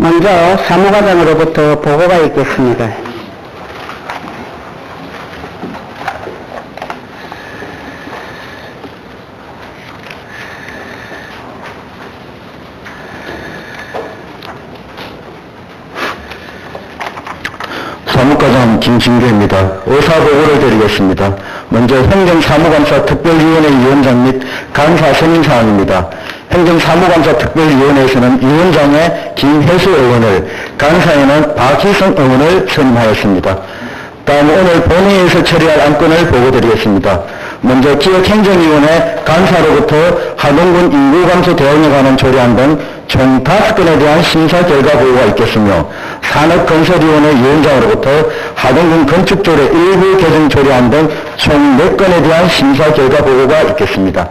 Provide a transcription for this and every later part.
먼저 사무과장으로부터 보고가 있겠습니다. 사무과장 김진규입니다. 의사보고를 드리겠습니다. 먼저 행정사무감사 특별위원회 위원장 및 간사 선임사항입니다. 행정사무감사 특별위원회에서는 위원장에 김혜수 의원을, 간사에는 박희성 의원을 선임하였습니다. 다음 오늘 본회의에서 처리할 안건을 보고드리겠습니다. 먼저 지역행정위원회 간사로부터 하동군 인구감소 대응에 관한 조례안 등 총 5건에 대한 심사 결과 보고가 있겠으며, 산업건설위원회 위원장으로부터 하동군 건축조례 일부 개정 조례안 등 총 4건에 대한 심사 결과 보고가 있겠습니다.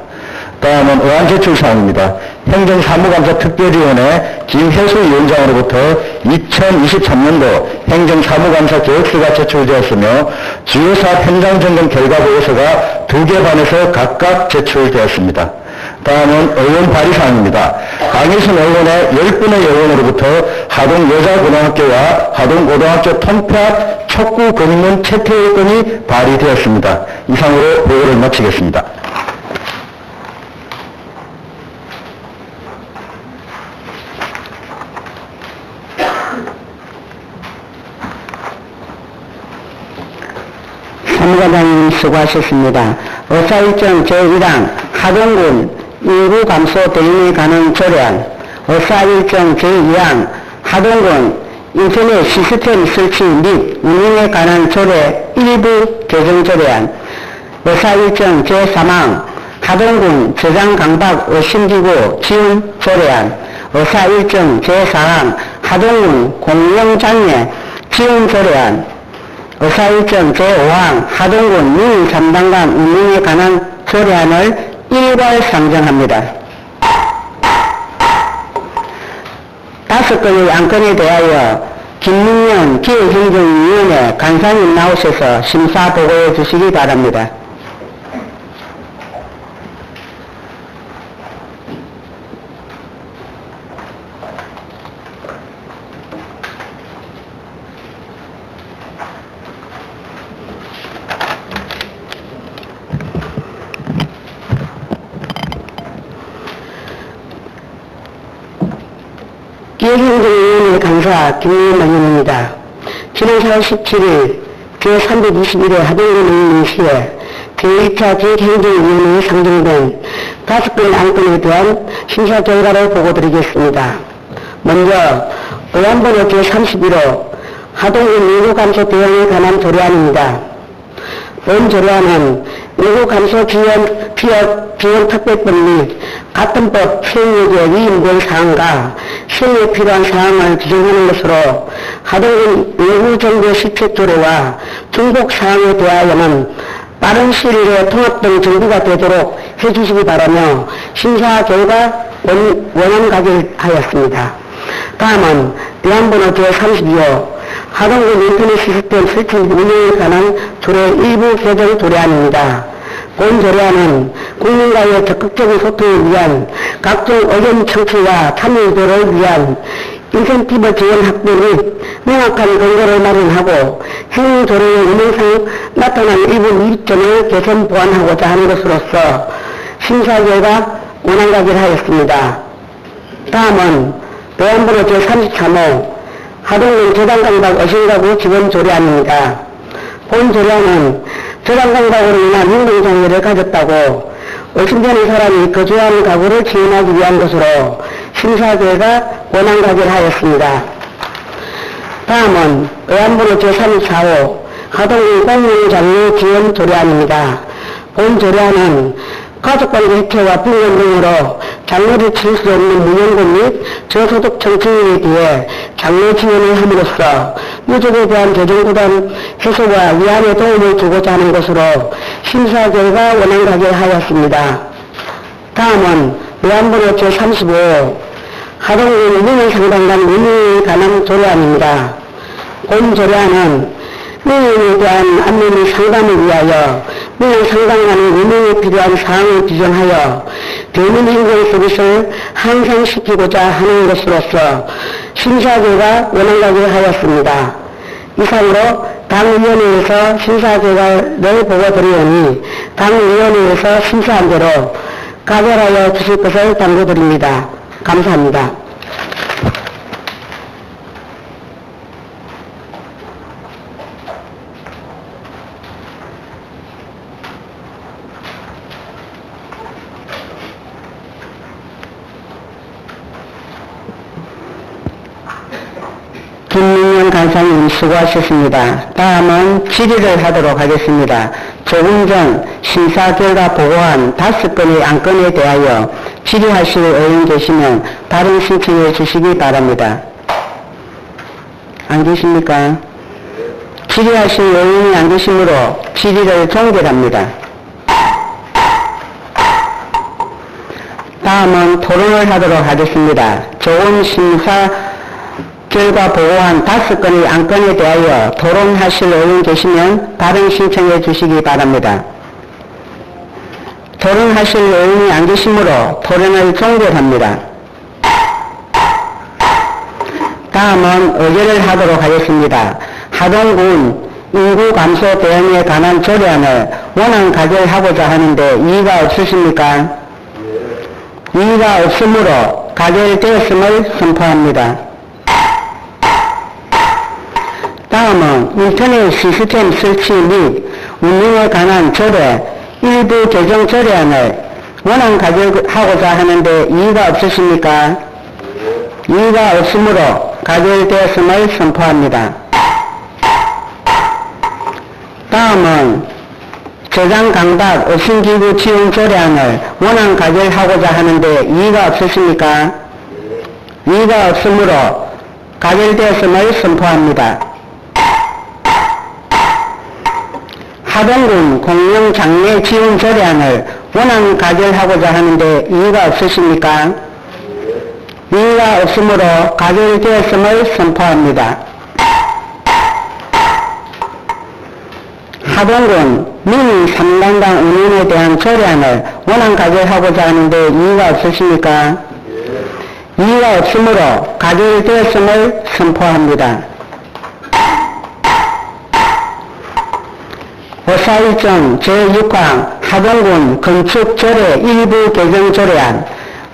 다음은 의안제출사항입니다. 행정사무감사 특별위원회 김혜수 위원장으로부터 2023년도 행정사무감사 계획서가 제출되었으며, 주요사업 현장점검 결과 보고서가 2개 반에서 각각 제출되었습니다. 다음은 의원 발의사항입니다. 강희순 의원의 10분의 의원으로부터 하동여자고등학교와 하동고등학교 통폐합 촉구 공문 채택권이 발의되었습니다. 이상으로 보고를 마치겠습니다. 사무과장님 수고하셨습니다. 의사일정 제1항 하동군 인구감소 대응에 관한 조례안, 의사일정 제2항 하동군 인터넷 시스템 설치 및 운영에 관한 조례 일부 개정 조례안, 의사일정 제3항 하동군 저장강박 의심기구 지원 조례안, 의사일정 제4항 하동군 공영장애 지원 조례안, 의사일정 제5항 하동군 민인3단관 운영에 관한 조례안을 일괄 상정합니다. 5건의 안건에 대하여 김민영 기획행정위원회 간사님 나오셔서 심사 보고해 주시기 바랍니다. 기획행정위원회 강사 김민영입니다. 지난 4월 17일 제321회 하동군 의원시에 제1차 기획행정위원회에 상정된 5건의 안건에 대한 심사 결과를 보고드리겠습니다. 먼저 의안번호 제31호 하동군 인구감소 대응에 관한 조례안입니다. 본 조례안은 인구감소 지원 특별법 및 같은 법 시행령에 위임된 사항과 시행에 필요한 사항을 규정하는 것으로 하동군 인구정보 시책조례와 중복 사항에 대하여는 빠른 시일 내에 통합된 정비가 되도록 해주시기 바라며 심사 결과 원안 가결하였습니다. 다음은 의안번호 제32호 하동군 인터넷 시스템 설치 운영에 관한 조례 일부 개정 조례안입니다. 본 조례안은 국민과의 적극적인 소통을 위한 각종 의견 청취와 참여 유도를 위한 인센티브 지원 확대 및 명확한 근거를 마련하고 행정조례의 운영상 나타난 일부 미흡점을 개선 보완하고자 하는 것으로서 심사 결과 원안 가결하였습니다. 다음은 의안번호 제33호 하동군 저장강박 의심가구 지원 조례안입니다. 본 조례안은 저장강박으로 인한 행동장애를 가졌다고 의심되는 사람이 거주하는 가구를 지원하기 위한 것으로 심사 결과 원안 가결하였습니다. 다음은 의안번호 제34호 하동군 공무원장려 지원 조례안입니다. 본 조례안은 가족관계 해체와 빈곤 등으로 장려를 치를 수 없는 무연금 및 저소득 청춘에 대해 장려 지원을 함으로써 유족에 대한 재정부담 해소와 위안에 도움을 주고자 하는 것으로 심사 결과 원안 가결하였습니다. 다음은 의안번호 제35호 하동군 민인상담관 운영에 관한 조례안입니다. 본 조례안은 민원에 대한 안내 및 상담을 위하여 민원 상담관의 운영에 필요한 사항을 규정하여 대민 행정 서비스를 향상시키고자 하는 것으로서 심사 결과 원안까지 하였습니다. 이상으로 당위원회에서 심사 결과를 보고드리오니 당위원회에서 심사한 대로 가결하여 주실 것을 당부드립니다. 감사합니다. 김민영 간사님 수고하셨습니다. 다음은 질의를 하도록 하겠습니다. 조금 전 심사 결과 보고한 5건의 안건에 대하여 질의하실 의원 계시면 발언 신청해 주시기 바랍니다. 안 계십니까? 질의하실 의원이 안 계시므로 질의를 종결합니다. 다음은 토론을 하도록 하겠습니다. 조금 심사 결과 보고한 5건의 안건에 대하여 토론하실 의원 계시면 발언 신청해 주시기 바랍니다. 토론하실 의원이 안 계시므로 토론을 종결합니다. 다음은 의결을 하도록 하겠습니다. 하동군 인구 감소 대응에 관한 조례안을 원안 가결하고자 하는데 이의가 없으십니까? 이의가 없으므로 가결되었음을 선포합니다. 다음은 인터넷 시스템 설치 및 운영에 관한 조례 일부 개정 조례안을 원안 가결하고자 하는데 이의가 없으십니까? 이의가 없으므로 가결되었음을 선포합니다. 다음은 저장 강박 업신기구 지원 조례안을 원안 가결하고자 하는데 이의가 없으십니까? 이의가 없으므로 가결되었음을 선포합니다. 하동군 공영장례 지원 조례안을 원안 가결하고자 하는데 이의가 없으십니까? 이의가 없으므로 가결되었음을 선포합니다. 하동군 민의 3단당 운영에 대한 조례안을 원안 가결하고자 하는데 이의가 없으십니까? 이의가 없으므로 가결되었음을 선포합니다. 의사일정 제6항 하동군 건축조례 일부 개정 조례안,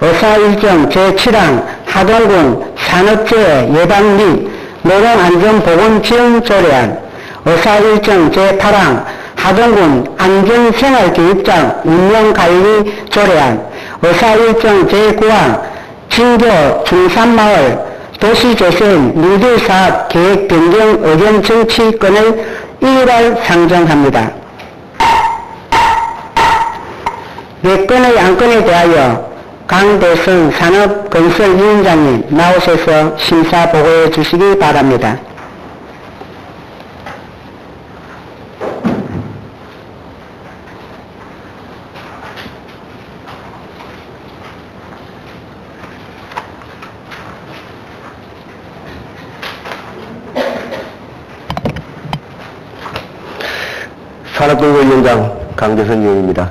의사일정 제7항 하동군 산업재해 예방 및 노동안전보건 지원 조례안, 의사일정 제8항 하동군 안전생활교육장 운영관리 조례안, 의사일정 제9항 진교 중산마을 도시재생 뉴딜사업 계획 변경 의견 정치권을 일괄 상정합니다. 4건의 안건에 대하여 강대선 산업건설위원장님 나오셔서 심사 보고해 주시기 바랍니다. 산업건설위원장 강대선 의원입니다.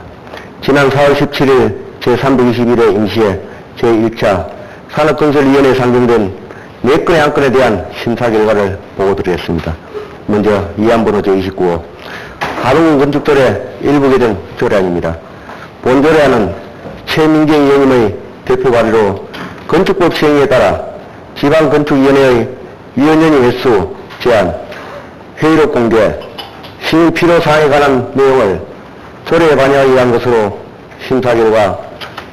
지난 4월 17일 제321회 임시회 제1차 산업건설위원회에 상정된 4건의 안건에 대한 심사 결과를 보고드리겠습니다. 먼저 이안번호 제29호 하동군 건축조례 일부 개정 조례안입니다. 본 조례안은 최민경 의원님의 대표 발의로 건축법 시행에 따라 지방건축위원회의 위원연임 횟수 제한, 회의록 공개, 시행 필요사항에 관한 내용을 조례에 반영하기 위한 것으로 심사 결과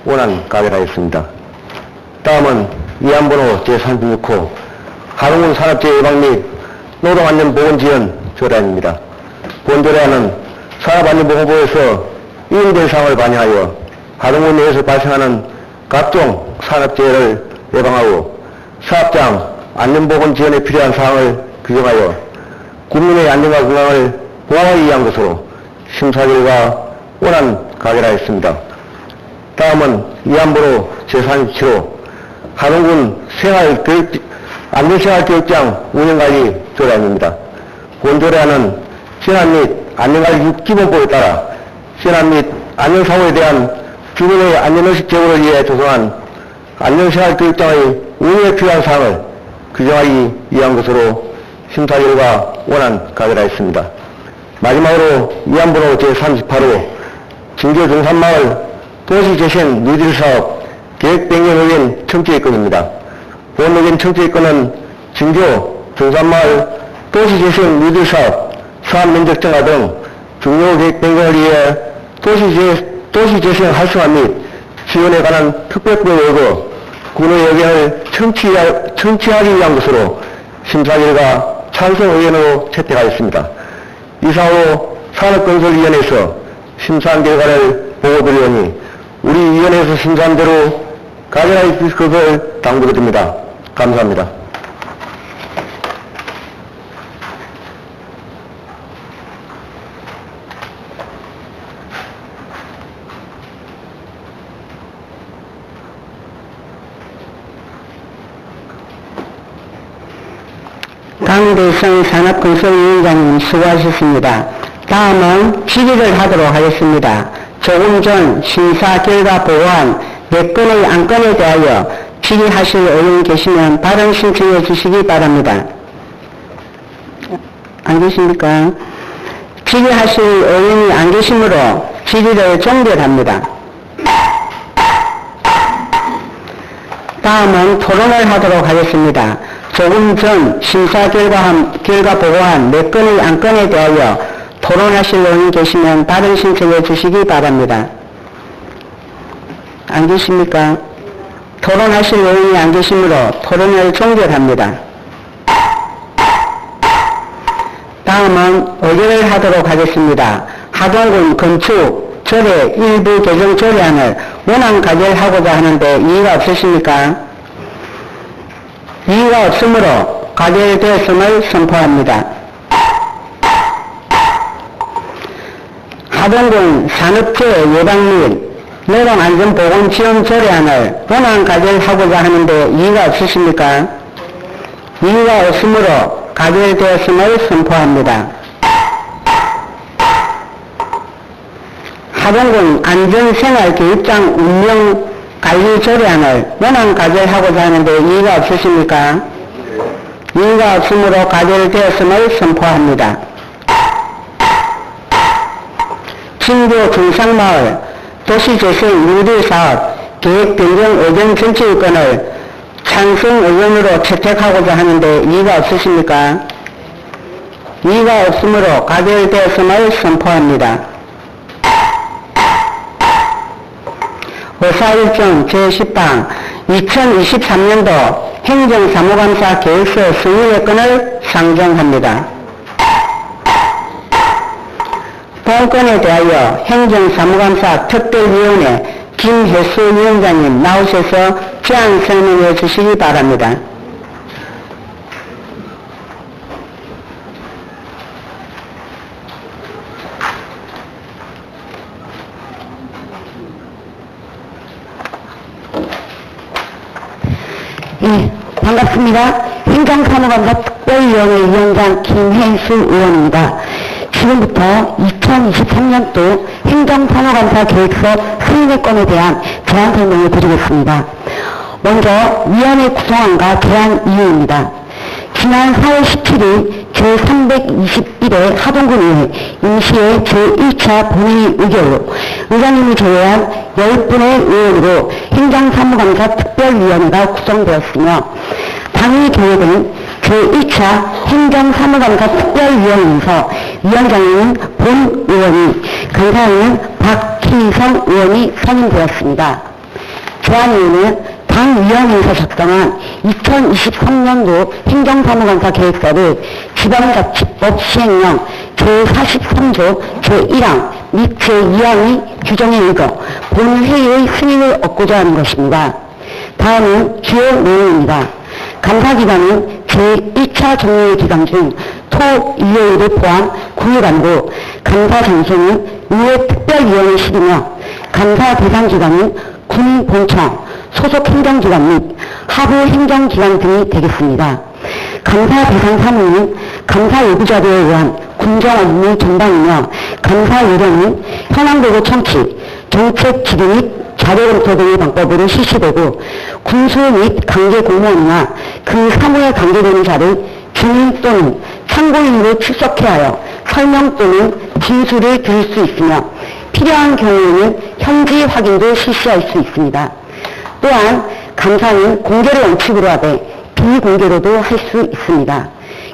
원안 가결하였습니다. 다음은 이안번호 제36호 하동군 산업재해 예방 및 노동안전보건지원 조례안입니다. 본 조례안은 산업안전보건법에서 이행된 사항을 반영하여 하동군 내에서 발생하는 각종 산업재해를 예방하고 사업장 안전보건지원에 필요한 사항을 규정하여 국민의 안전과 건강을 보호하기 위한 것으로 심사 결과 원안 가결하였습니다. 다음은 이안번호 제37호 하동군 안전생활교육장 운영관리 조례안입니다. 본 조례안은 재난 및 안전관리 기본법에 따라 재난 및 안전사고에 대한 주민의 안전의식 제고를 위해 조성한 안전생활교육장의 운영에 필요한 사항을 규정하기 위한 것으로 심사 결과 원안 가결하였습니다. 마지막으로 위안번호 제38호 진교 중산마을 도시재생 뉴딜사업 계획 변경 의견 청취의 건입니다. 본 의견 청취의 건은 진교 중산마을 도시재생 뉴딜사업 사업 면적 증가 등 중요 계획 변경을 위해 도시재생 활성화 및 지원에 관한 특별법 요구, 군의 의견을 청취하기 위한 것으로 심사 결과 찬성 의견으로 채택하였습니다. 이사 후 산업건설위원회에서 심사한 결과를 보고드리오니 우리 위원회에서 심사한 대로 가져갈 것을 당부드립니다. 감사합니다. 강대성 산업건설위원장님 수고하셨습니다. 다음은 질의를 하도록 하겠습니다. 조금 전 심사 결과 보고한 4건의 안건에 대하여 질의하실 의원 계시면 발언 신청해 주시기 바랍니다. 안 계십니까? 질의하실 의원이 안 계시므로 질의를 종결합니다. 다음은 토론을 하도록 하겠습니다. 조금 전 심사 결과 보고한 4건의 안건에 대하여 토론하실 의원이 계시면 발언 신청해 주시기 바랍니다. 안 계십니까? 토론하실 의원이 안 계시므로 토론을 종결합니다. 다음은 의결을 하도록 하겠습니다. 하동군 건축 조례 일부 개정 조례안을 원안 가결하고자 하는데 이의가 없으십니까? 이의가 없으므로 가결되었음을 선포합니다. 하동군 산업재해 예방 및 노동안전보건지원 조례안을 원안 가결하고자 하는데 이의가 없으십니까? 이의가 없으므로 가결되었음을 선포합니다. 하동군 안전생활교육장 운영관리 조례안을 원안 가결하고자 하는데 이의가 없으십니까? 이의가 없으므로 가결되었음을 선포합니다. 진교 중상마을 도시재생 뉴딜사업 계획 변경 의견 전체의건을 찬성 의견으로 채택하고자 하는데 이의가 없으십니까? 이의가 없으므로 가결되었음을 선포합니다. 의사일정 제10방 2023년도 행정사무감사 계획서 승인의 건을 상정합니다. 본건에 대하여 행정사무감사 특별위원회 김혜수 위원장님 나오셔서 제안 설명해 주시기 바랍니다. 예, 반갑습니다. 행정사무감사 특별위원회 위원장 김혜수 의원입니다. 지금부터 2023년도 행정사무감사 계획서 승인의 건에 대한 제안 설명을 드리겠습니다. 먼저 위원회 구성안과 제안 이유입니다. 지난 4월 17일 제321회 하동군의회 임시회 제1차 본회의 의결로 의장님을 제외한 10분의 의원으로 행정사무감사 특별위원회가 구성되었으며 당일 계획은 제1차 행정사무감사 특별위원회에서 위원장은 본 의원이, 간사는 박희성 의원이 선임되었습니다. 제안 이유는 당 위원회에서 작성한 2023년도 행정사무감사 계획서를 지방자치법 시행령 제43조 제1항 및 제2항의 규정에 의거 본회의의 승인을 얻고자 하는 것입니다. 다음은 주요 내용입니다. 감사기간은 제1차 정례 기간 중 토, 일요일을 포함 9일간으로 감사 장소는 의회 특별위원회실이며 감사 대상 기관은 군 본청, 소속 행정기관 및 하부 행정기관 등이 되겠습니다. 감사 대상 사무는 감사 요구자료에 의한 군정 업무 전담이며 감사 요령은 현황보고 청취, 정책 지도 및 자료 검토 등의 방법으로 실시되고 군수 및 관계 공무원이나 그 사무에 관계되는 자를 증인 또는 참고인으로 출석해 하여 설명 또는 진술을 들을 수 있으며 필요한 경우에는 현지 확인도 실시할 수 있습니다. 또한 감사는 공개를 원칙으로 하되 비공개로도 할 수 있습니다.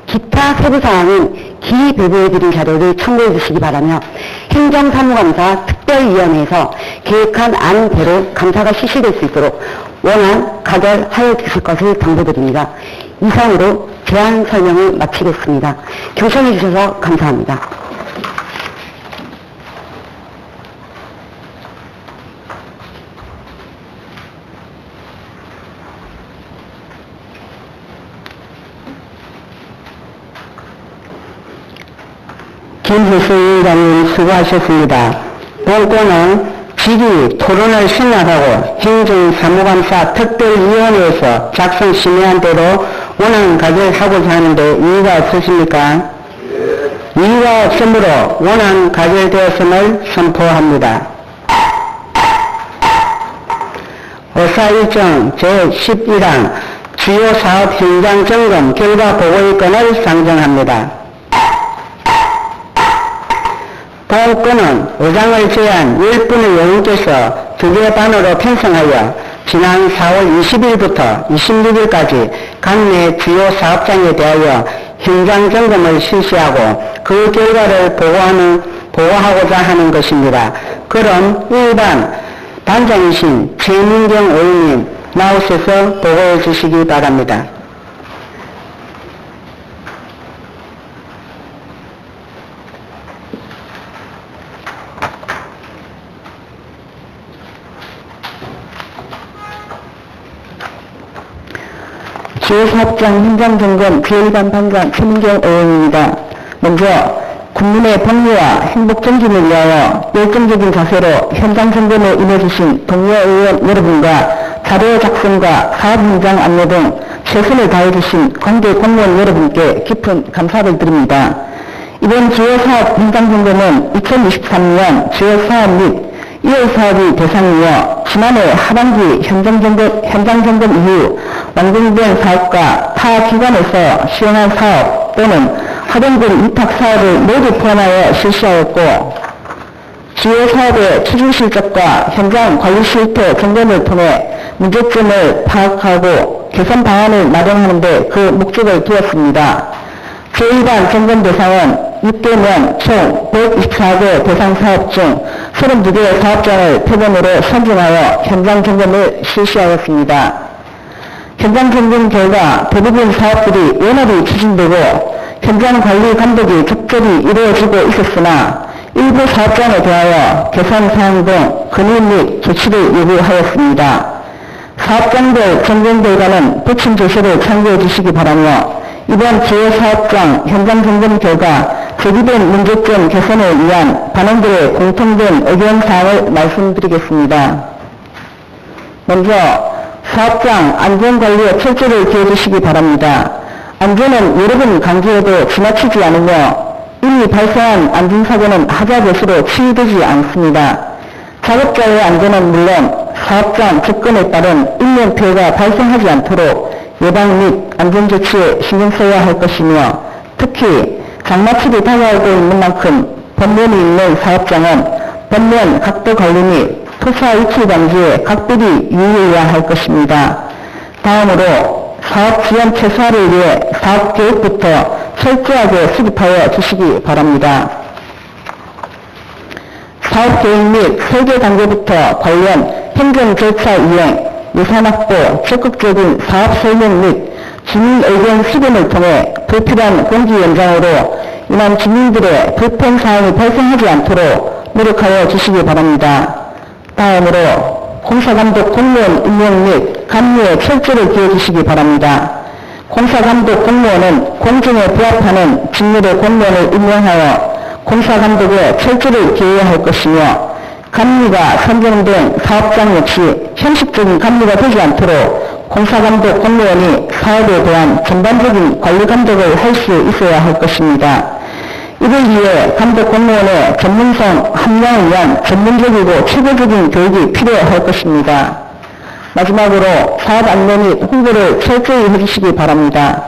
기타 세부사항은 기 배부해드린 자료를 참고해 주시기 바라며 행정사무감사 특별위원회에서 계획한 안대로 감사가 실시될 수 있도록 원안 가결하여 주실 것을 당부드립니다. 이상으로 제안 설명을 마치겠습니다. 경청해 주셔서 감사합니다. 김혜수 위원장님 수고하셨습니다. 본건은 질의 토론을 승낙하고 행정사무감사 특별위원회에서 작성 심의한 대로 원안 가결하고자 하는데 이의가 없으십니까? 이의가 없으므로 원안 가결되었음을 선포합니다. 의사일정 제11항 주요 사업 현장 점검 결과 보고의 건을 상정합니다. 본건은 의장을 제한 10분의 의원께서 2개 반으로 편성하여 지난 4월 20일부터 26일까지 관내 주요 사업장에 대하여 현장 점검을 실시하고 그 결과를 보고하고자 하는 것입니다. 그럼 일반 반장이신 최민경 의원님 나오셔서 보고해 주시기 바랍니다. 주요사업장 현장점검 제1반 반장 최민경 의원입니다. 먼저 군민의 복리와 행복 증진을 위하여 열정적인 자세로 현장점검에 임해주신 동료 의원 여러분과 자료 작성과 사업 현장 안내 등 최선을 다해주신 관계 공무원 여러분께 깊은 감사를 드립니다. 이번 주요사업 현장점검은 2023년 주요사업 및 2월 사업이 대상이며 지난해 하반기 현장점검 이후 완공된 사업과 타 기관에서 시행한 사업 또는 하동군 위탁 사업을 모두 포함하여 실시하였고 주요 사업의 추진 실적과 현장 관리 실태 점검을 통해 문제점을 파악하고 개선 방안을 마련하는 데 그 목적을 두었습니다. 제1반 점검 대상은 6개면 총 124개 대상 사업 중 32개 사업장을 표본으로 선정하여 현장 점검을 실시하였습니다. 현장 점검 결과 대부분 사업들이 원활히 추진되고 현장 관리 감독이 적절히 이루어지고 있었으나 일부 사업장에 대하여 개선 사항 등 건의 및 조치를 요구하였습니다. 사업장별 점검 결과는 부침 조서를 참고해 주시기 바라며 이번 주요 사업장 현장 점검 결과 제기된 문제점 개선을 위한 반원들의 공통된 의견사항을 말씀드리겠습니다. 먼저 사업장 안전관리에 철저를 기해주시기 바랍니다. 안전은 여러 번 강조해도 지나치지 않으며 이미 발생한 안전사고는 하자것으로 치유되지 않습니다. 작업자의 안전은 물론 사업장 접근에 따른 인명 피해가 발생하지 않도록 예방 및 안전조치에 신경 써야 할 것이며 특히 장마철이 다가오고 있는 만큼 번면이 있는 사업장은 번면 각도 관리 및 토사 유출 방지에 각별히 유의해야 할 것입니다. 다음으로 사업 지연 최소화를 위해 사업 계획부터 철저하게 수립하여 주시기 바랍니다. 사업 계획 및 설계 단계부터 관련 행정 절차 이행, 예산 확보, 적극적인 사업 설명 및 주민 의견 수렴을 통해 불필요한 공기 연장으로 인한 주민들의 불편 사항이 발생하지 않도록 노력하여 주시기 바랍니다. 다음으로 공사감독 공무원 임명 및 감리에 철저를 기해 주시기 바랍니다. 공사감독 공무원은 공정에 부합하는 직렬의 공무원을 임명하여 공사감독에 철저를 기해야 할 것이며 감리가 선정된 사업장 역시 형식적인 감리가 되지 않도록 공사감독 공무원이 사업에 대한 전반적인 관리 감독을 할 수 있어야 할 것입니다. 이를 위해 감독 공무원의 전문성 함량을 위한 전문적이고 체계적인 교육이 필요할 것입니다. 마지막으로 사업 안내 및 홍보를 철저히 해주시기 바랍니다.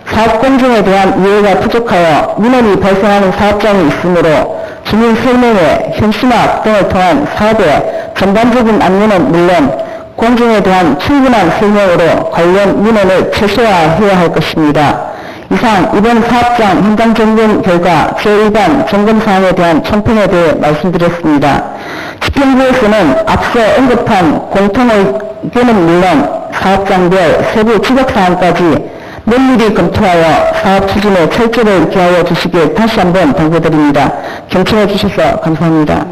사업 공정에 대한 이해가 부족하여 민원이 발생하는 사업장이 있으므로 주민 설명회, 현수막 등을 통한 사업의 전반적인 안내는 물론 공정에 대한 충분한 설명으로 관련 민원을 최소화해야 할 것입니다. 이상 이번 사업장 현장 점검 결과 제1반 점검사항에 대한 총평에 대해 말씀드렸습니다. 집행부에서는 앞서 언급한 공통의견은 물론 사업장별 세부 지적사항까지 면밀히 검토하여 사업 추진에 철저를 기하여 주시길 다시 한번 당부드립니다. 경청해 주셔서 감사합니다.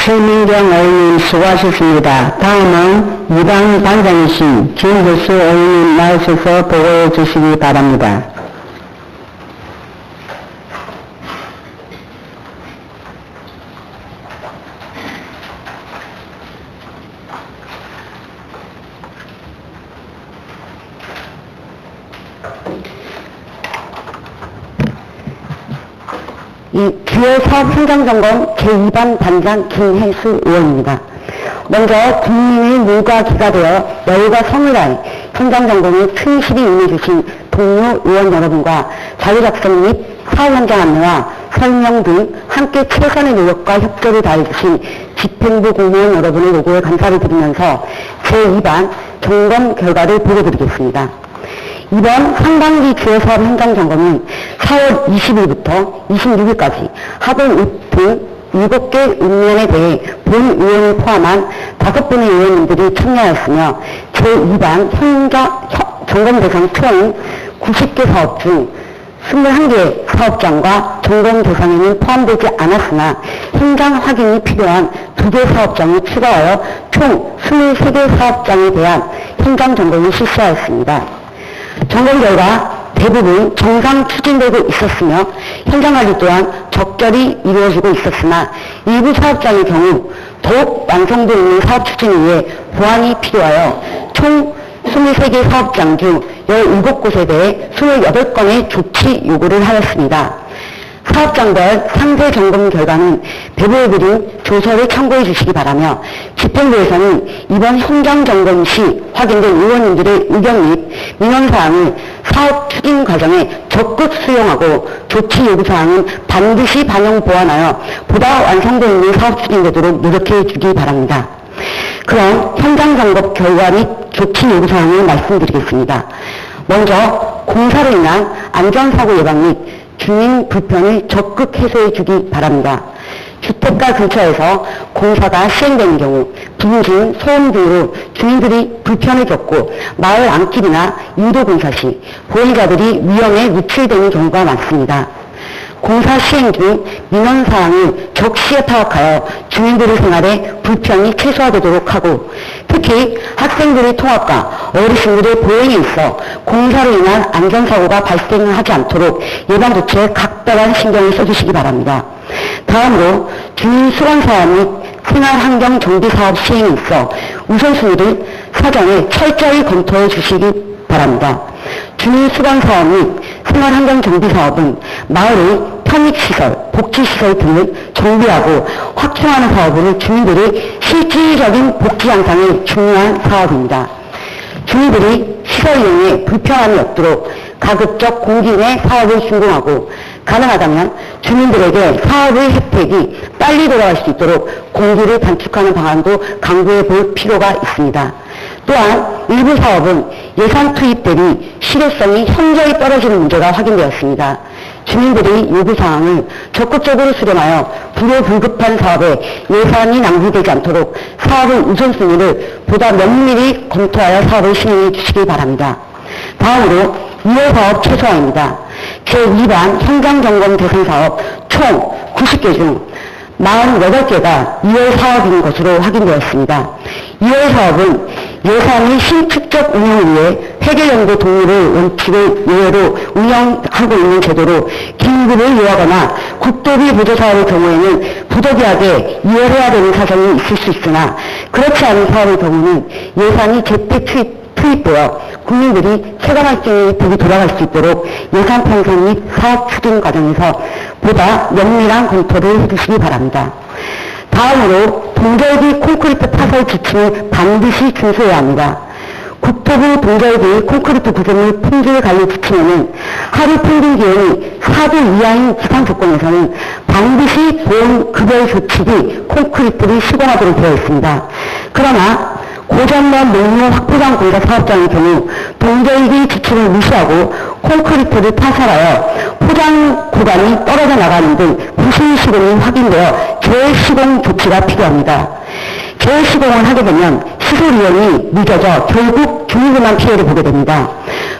최민경 의원님 수고하셨습니다. 다음은 이방 반장이신 김효수 의원님 나오셔서 보고해 주시기 바랍니다. 주요 사업 현장점검 제2반 반장 김혜수 의원입니다. 먼저 국민의 물과 기가 되어 열과 성을 다해 현장점검에 충실히 임해주신 동료 의원 여러분과 자료작성 및 사업 현장 안내와 설명 등 함께 최선의 노력과 협조를 다해주신 집행부 공무원 여러분의 요구에 감사를 드리면서 제2반 점검 결과를 보고드리겠습니다. 이번 상반기 주요 사업 현장 점검은 4월 20일부터 26일까지 하동 등 7개 읍면에 대해 본 의원을 포함한 5분의 의원님들이 참여하였으며 제2반 현장 점검 대상 총 90개 사업 중 21개 사업장과 점검 대상에는 포함되지 않았으나 현장 확인이 필요한 2개 사업장을 추가하여 총 23개 사업장에 대한 현장 점검을 실시하였습니다. 점검 결과 대부분 정상 추진되고 있었으며 현장 관리 또한 적절히 이루어지고 있었으나 일부 사업장의 경우 더욱 완성도 있는 사업 추진을 위해 보완이 필요하여 총 23개 사업장 중 17곳에 대해 28건의 조치 요구를 하였습니다. 사업장별 상세 점검 결과는 배부에 드린 조서를 참고해 주시기 바라며 집행부에서는 이번 현장 점검 시 확인된 의원님들의 의견 및 민원사항을 사업 추진 과정에 적극 수용하고 조치 요구사항은 반드시 반영 보완하여 보다 완성도 있는 사업 추진되도록 노력해 주기 바랍니다. 그럼 현장 점검 결과 및 조치 요구사항을 말씀드리겠습니다. 먼저 공사로 인한 안전사고 예방 및 주민 불편을 적극 해소해 주기 바랍니다. 주택가 근처에서 공사가 시행되는 경우 붕진, 소음 등으로 주민들이 불편을 겪고 마을 안길이나 인도 공사 시 보행자들이 위험에 노출되는 경우가 많습니다. 공사 시행 중 민원사항을 적시에 파악하여 주민들의 생활에 불편이 최소화되도록 하고 특히 학생들의 통학과 어르신들의 보행에 있어 공사로 인한 안전사고가 발생하지 않도록 예방조치에 각별한 신경을 써주시기 바랍니다. 다음으로 주민 수건사업 및 생활환경 정비사업 시행에 있어 우선순위를 사전에 철저히 검토해 주시기 바랍니다. 주민 수건사업 및 생활환경 정비사업은 마을의 편익시설, 복지시설 등을 정비하고 확충하는 사업으로 주민들의 실질적인 복지 향상에 중요한 사업입니다. 주민들이 시설 이용에 불편함이 없도록 가급적 공기 내 사업을 준공하고 가능하다면 주민들에게 사업의 혜택이 빨리 돌아갈 수 있도록 공기를 단축하는 방안도 강구해 볼 필요가 있습니다. 또한 일부 사업은 예산 투입 대비 실효성이 현저히 떨어지는 문제가 확인되었습니다. 주민들의 요구사항을 적극적으로 수렴하여 불효불급한 사업에 예산이 낭비되지 않도록 사업의 우선순위를 보다 면밀히 검토하여 사업을 진행해 주시기 바랍니다. 다음으로 2월 사업 최소화입니다. 제2반 현장점검 대상 사업 총 90개 중 48개가 2월 사업인 것으로 확인되었습니다. 2월 사업은 예산이 신축적 운영을 위해 회계연도 동의를 원칙을 예외로 운영하고 있는 제도로 긴급을 요하거나 국도비 보조 사업의 경우에는 부득이하게 이월해야 되는 사정이 있을 수 있으나 그렇지 않은 사업의 경우는 예산이 제때 투입되어 국민들이 체감할증이 복이 돌아갈 수 있도록 예산 편성 및 사업 추진 과정에서 보다 면밀한 검토를 해주시기 바랍니다. 다음으로 동절기 콘크리트 파설 지침을 반드시 준수해야 합니다. 국토부 동절기 콘크리트 구조물 품질 관리 지침에는 하루 평균 기온이 4도 이하인 기상 조건에서는 반드시 보온 급여 조치 뒤 콘크리트를 시공하도록 되어 있습니다. 그러나 고전면 농로 확보장 공사 사업장의 경우 동절기 지침을 무시하고 콘크리트를 파설하여 포장 구간이 떨어져 나가는 등 부실 시공이 확인되어 재시공 조치가 필요합니다. 재시공을 하게 되면 시설 이용이 늦어져 결국 주민들만 피해를 보게 됩니다.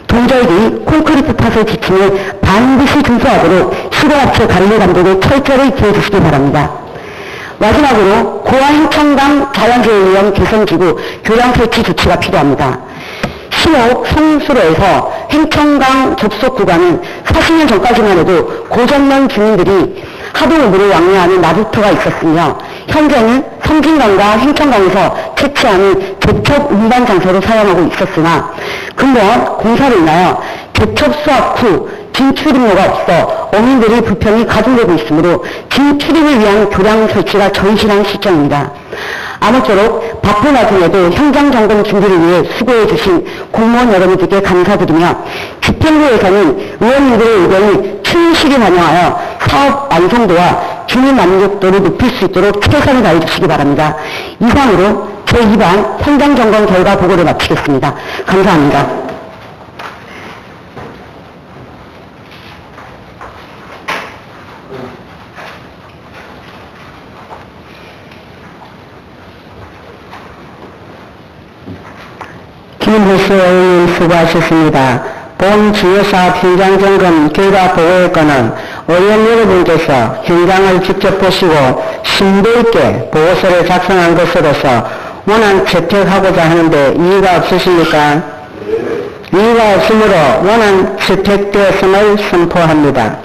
동절기 콘크리트 파설 지침을 반드시 준수하도록 시공업체 관리 감독을 철저히 기해주시기 바랍니다. 마지막으로 고아 행천강 자연재해위험 개선지구 교량 설치 조치가 필요합니다. 신옥 성수로에서 행천강 접속 구간은 40년 전까지만 해도 고전면 주민들이 하도읍으로 왕래하는 나루터가 있었으며 현재는 섬진강과 행천강에서 채취하는 제첩 운반 장소로 사용하고 있었으나 근본 공사로 인하여 제첩 수확 후 진출입로가 없어 어민들의 불편이 가중되고 있으므로 진출입을 위한 교량 설치가 절실한 시점입니다. 아무쪼록 바쁜 와중에도 현장 점검 준비를 위해 수고해 주신 공무원 여러분들께 감사드리며 집행부에서는 의원님들의 의견을 충실히 반영하여 사업 완성도와 주민 만족도를 높일 수 있도록 최선을 다해 주시기 바랍니다. 이상으로 제2반 현장 점검 결과 보고를 마치겠습니다. 감사합니다. 김호수 의원님 수고하셨습니다. 본 주요사업 현장점검 결과 보고의 건은 의원 여러분께서 현장을 직접 보시고 심도 있게 보고서를 작성한 것으로서 원안 채택하고자 하는데 이의가 없으십니까? 이의가 없으므로 원안 채택되었음을 선포합니다.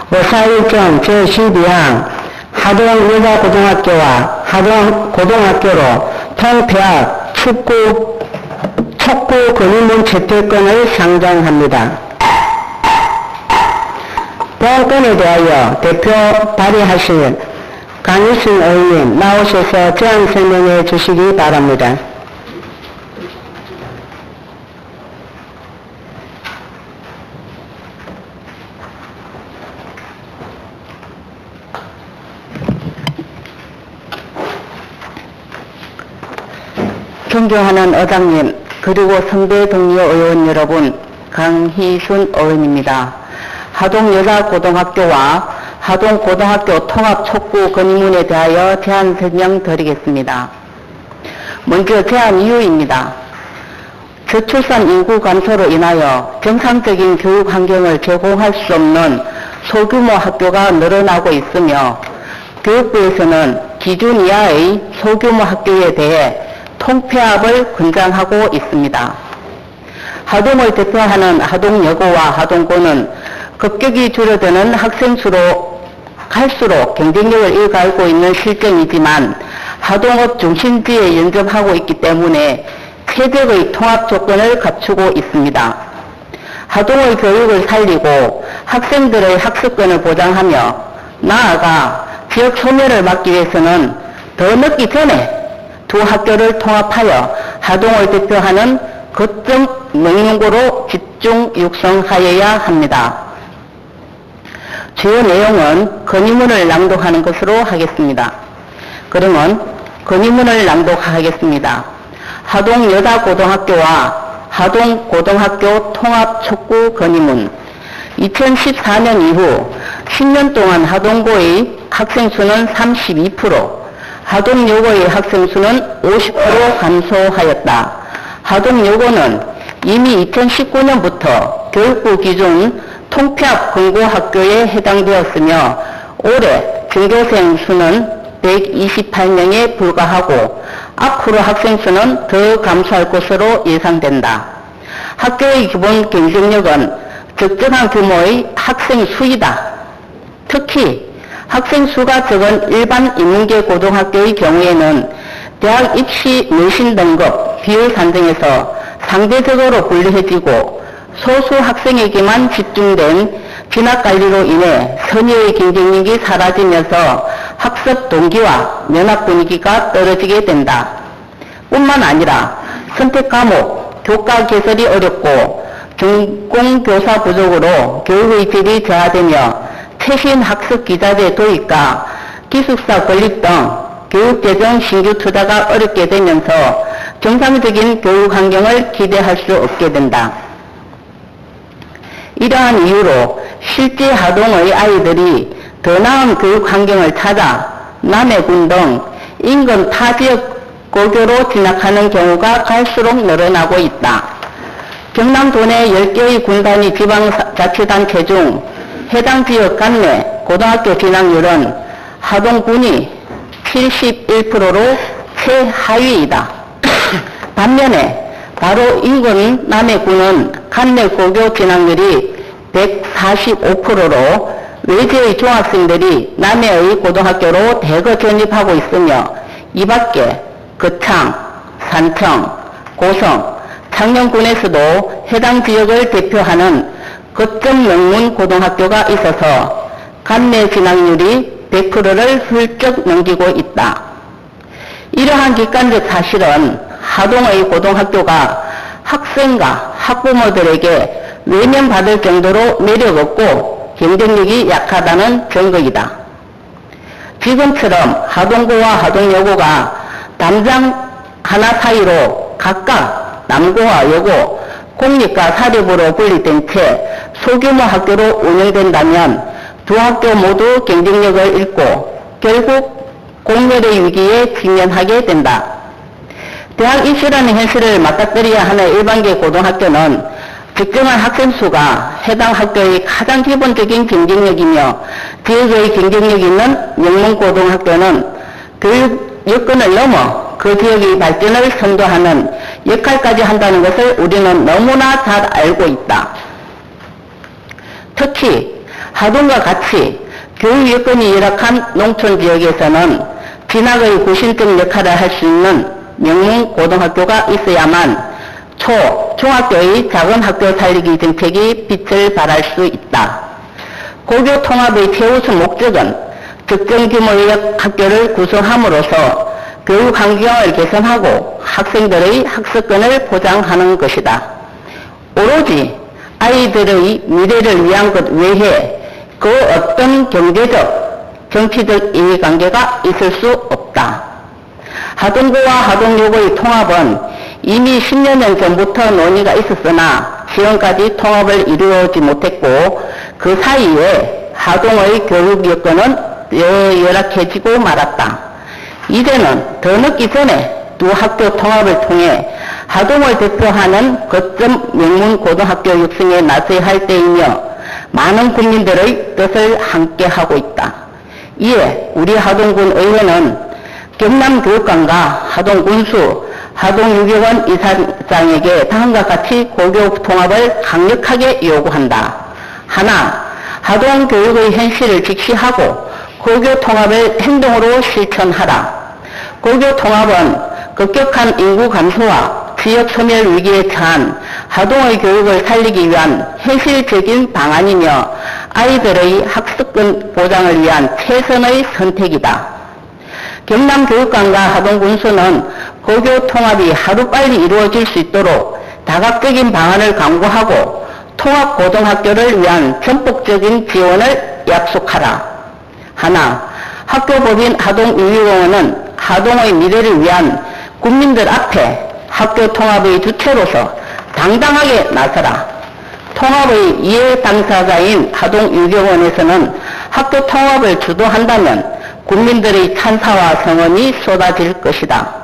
541점 제12항 하동여자고등학교와 하동고등학교로 통폐합 촉구 건의문 채택권을 상정합니다. 본 건에 대하여 대표 발의하실 강유신 의원님 나오셔서 제안 설명해 주시기 바랍니다. 존경하는 의장님, 그리고 선배 동료 의원 여러분, 강희순 의원입니다. 하동여자고등학교와 하동고등학교 통합 촉구 건의문에 대하여 제안 설명드리겠습니다. 먼저 제안 이유입니다. 저출산 인구 감소로 인하여 정상적인 교육 환경을 제공할 수 없는 소규모 학교가 늘어나고 있으며 교육부에서는 기준 이하의 소규모 학교에 대해 통폐합을 권장하고 있습니다. 하동을 대표하는 하동여고와 하동고는 급격히 줄어드는 학생 수로 갈수록 경쟁력을 잃어가고 있는 실정이지만 하동업 중심지에 연접하고 있기 때문에 최적의 통합 조건을 갖추고 있습니다. 하동의 교육을 살리고 학생들의 학습권을 보장하며 나아가 지역 소멸을 막기 위해서는 더 늦기 전에 두 학교를 통합하여 하동을 대표하는 거점 명문고로 집중 육성하여야 합니다. 주요 내용은 건의문을 낭독하는 것으로 하겠습니다. 그러면 건의문을 낭독하겠습니다. 하동여자고등학교와 하동고등학교 통합 촉구 건의문. 2014년 이후 10년 동안 하동고의 학생 수는 32%, 하동여고의 학생 수는 50% 감소하였다. 하동여고는 이미 2019년부터 교육부 기준 통폐합 공고학교에 해당되었으며 올해 전교생 수는 128명에 불과하고 앞으로 학생 수는 더 감소할 것으로 예상된다. 학교의 기본 경쟁력은 적정한 규모의 학생 수이다. 특히 학생 수가 적은 일반 인문계 고등학교의 경우에는 대학 입시 내신 등급 비율 산정에서 상대적으로 불리해지고 소수 학생에게만 집중된 진학관리로 인해 선의의 경쟁력이 사라지면서 학습 동기와 면학 분위기가 떨어지게 된다. 뿐만 아니라 선택 과목, 교과 개설이 어렵고 전공교사 부족으로 교육의 질이 저하되며 최신 학습 기자재 도입과 기숙사 건립 등 교육재정 신규 투자가 어렵게 되면서 정상적인 교육 환경을 기대할 수 없게 된다. 이러한 이유로 실제 하동의 아이들이 더 나은 교육 환경을 찾아 남해군 등 인근 타 지역 고교로 진학하는 경우가 갈수록 늘어나고 있다. 경남 도내 10개의 군단위 지방자치단체 중 해당 지역 관내 고등학교 진학률은 하동군이 71%로 최하위이다. 반면에 바로 인근 남해군은 관내 고교 진학률이 145%로 외지의 중학생들이 남해의 고등학교로 대거 전입하고 있으며 이밖에 거창, 산청, 고성, 창녕군에서도 해당 지역을 대표하는 거점 명문 고등학교가 있어서 관내 진학률이 100%를 훌쩍 넘기고 있다. 이러한 객관적 사실은 하동의 고등학교가 학생과 학부모들에게 외면받을 정도로 매력없고 경쟁력이 약하다는 증거이다. 지금처럼 하동고와 하동여고가 담장 하나 사이로 각각 남고와 여고, 공립과 사립으로 분리된 채 소규모 학교로 운영된다면 두 학교 모두 경쟁력을 잃고 결국 공멸의 위기에 직면하게 된다. 대학 입시라는 현실을 맞닥뜨려야 하는 일반계 고등학교는 적정한 학생 수가 해당 학교의 가장 기본적인 경쟁력이며 지역의 경쟁력 있는 명문 고등학교는 교육 여건을 넘어 그 지역의 발전을 선도하는 역할까지 한다는 것을 우리는 너무나 잘 알고 있다. 특히 하동과 같이 교육 여건이 열악한 농촌 지역에서는 진학의 구심점 역할을 할 수 있는 명문 고등학교가 있어야만 중학교의 작은 학교 살리기 정책이 빛을 발할 수 있다. 고교 통합의 최우선 목적은 적정 규모의 학교를 구성함으로써 교육 환경을 개선하고 학생들의 학습권을 보장하는 것이다. 오로지 아이들의 미래를 위한 것 외에 그 어떤 경제적, 정치적 이해관계가 있을 수 없다. 하동고와 하동여고의 통합은 이미 10여 전부터 논의가 있었으나 지금까지 통합을 이루어지 못했고 그 사이에 하동의 교육 여건은 열악해지고 말았다. 이제는 더 늦기 전에 두 학교 통합을 통해 하동을 대표하는 거점 명문 고등학교 육성에 나서야 할 때이며 많은 국민들의 뜻을 함께 하고 있다. 이에 우리 하동군 의회는 경남교육감과 하동군수, 하동유교원 이사장에게 다음과 같이 고교 통합을 강력하게 요구한다. 하나, 하동교육의 현실을 직시하고 고교 통합을 행동으로 실천하라. 고교 통합은 급격한 인구 감소와 지역 소멸 위기에 처한 하동의 교육을 살리기 위한 현실적인 방안이며 아이들의 학습권 보장을 위한 최선의 선택이다. 경남교육감과 하동군수는 고교 통합이 하루빨리 이루어질 수 있도록 다각적인 방안을 강구하고 통합고등학교를 위한 전폭적인 지원을 약속하라. 하나, 학교법인 하동유희공원은 하동의 미래를 위한 국민들 앞에 학교 통합의 주체로서 당당하게 나서라. 통합의 이해 당사자인 하동유교원에서는 학교 통합을 주도한다면 국민들의 찬사와 성원이 쏟아질 것이다.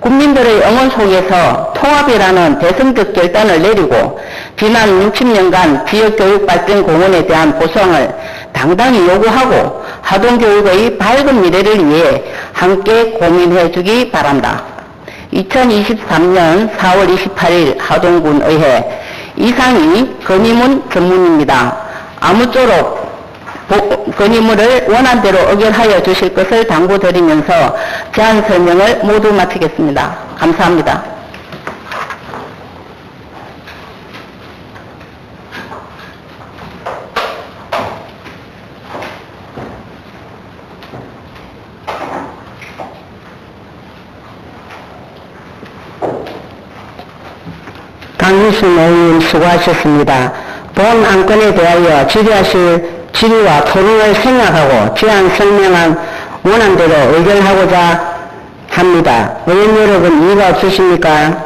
국민들의 응원 속에서 통합이라는 대승적 결단을 내리고 지난 60년간 지역교육발전 공헌에 대한 보상을 당당히 요구하고 하동교육의 밝은 미래를 위해 함께 고민해 주기 바란다. 2023년 4월 28일 하동군의회 이상이 건의문 전문입니다. 아무쪼록 건의문을 원안대로 의결하여 주실 것을 당부드리면서 제안 설명을 모두 마치겠습니다. 감사합니다. 강유순 의원 수고하셨습니다. 본 안건에 대하여 질의와 토론을 생략하고 제안 설명한 원안대로 의결하고자 합니다. 의원 여러분, 이의가 없으십니까?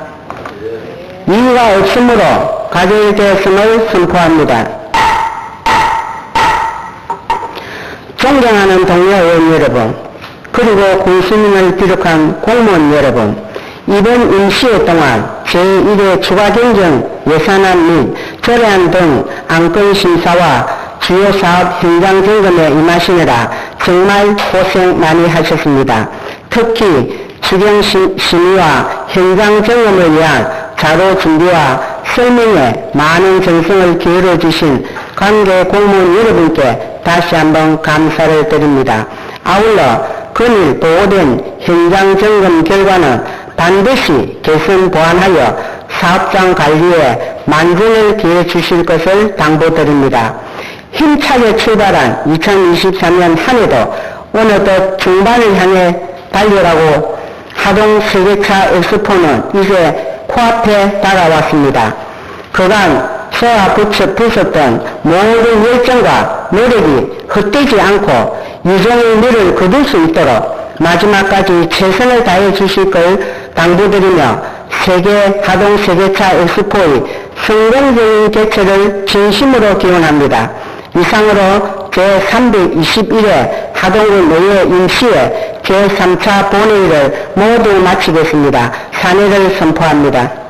이의가 없으므로 가결되었음을 선포합니다. 존경하는 동료 의원 여러분, 그리고 군수민을 비롯한 공무원 여러분, 이번 임시회 동안 제1회 추가경정 예산안 및 결의안 등 안건 심사와 주요 사업 현장 점검에 임하시느라 정말 고생 많이 하셨습니다. 특히 추경 심의와 현장 점검을 위한 자료 준비와 설명에 많은 정성을 기울여 주신 관계 공무원 여러분께 다시 한번 감사를 드립니다. 아울러 건일 보고된 현장 점검 결과는 반드시 개선 보완하여 사업장 관리에 만전을 기해 주실 것을 당부드립니다. 힘차게 출발한 2023년 한 해도 어느덧 중반을 향해 달려가고 하동 세계차 엑스포는 이제 코앞에 다가왔습니다. 그간 쏟아붓었던 모든 열정과 노력이 헛되지 않고 유종의 미를 거둘 수 있도록 마지막까지 최선을 다해 주실 걸 당부드리며 하동 세계차 엑스포의 성공적인 개최를 진심으로 기원합니다. 이상으로 제321회 하동군 의회 임시회 제3차 본회의를 모두 마치겠습니다. 산회를 선포합니다.